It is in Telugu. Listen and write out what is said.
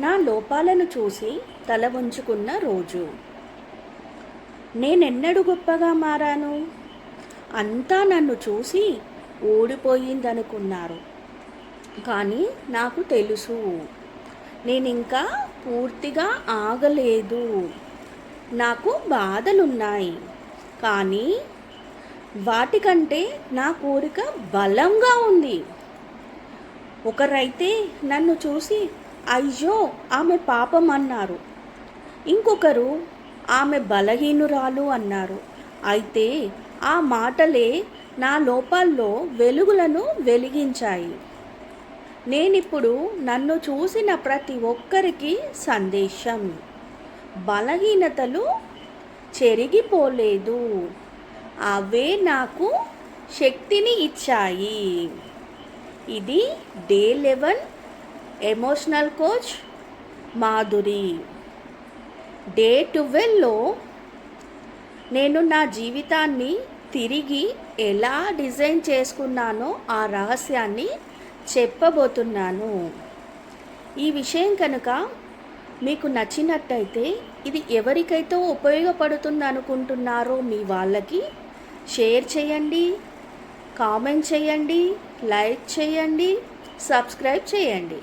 నా లోపాలను చూసి తల వంచుకున్న రోజు. నేనెన్నడూ గొప్పగా మారాను? అంతా నన్ను చూసి ఓడిపోయిందనుకున్నారు. కానీ నాకు తెలుసు, నేనింకా పూర్తిగా ఆగలేదు. నాకు బాధలున్నాయి, కానీ వాటికంటే నా కోరిక బలంగా ఉంది. ఒకరైతే నన్ను చూసి అయ్యో ఆమె పాపం అన్నారు. ఇంకొకరు ఆమె బలహీనురాలు అన్నారు. అయితే ఆ మాటలే నా లోపాల్లో వెలుగులను వెలిగించాయి. నేనిప్పుడు నన్ను చూసిన ప్రతి ఒక్కరికి సందేశం: బలహీనతలు చెరిగిపోలేదు, అవే నాకు శక్తిని ఇచ్చాయి. ఇది day 11 emotional coach Madhuri. Day 12లో నేను నా జీవితాన్ని తిరిగి ఎలా డిజైన్ చేసుకున్నానో ఆ రహస్యాన్ని చెప్పబోతున్నాను. ఈ విషయం కనుక మీకు నచ్చినట్టయితే, ఇది ఎవరికైతే ఉపయోగపడుతుంది అనుకుంటున్నారో మీ వాళ్ళకి షేర్ చేయండి, కామెంట్ చేయండి, లైక్ చేయండి, సబ్స్క్రైబ్ చేయండి.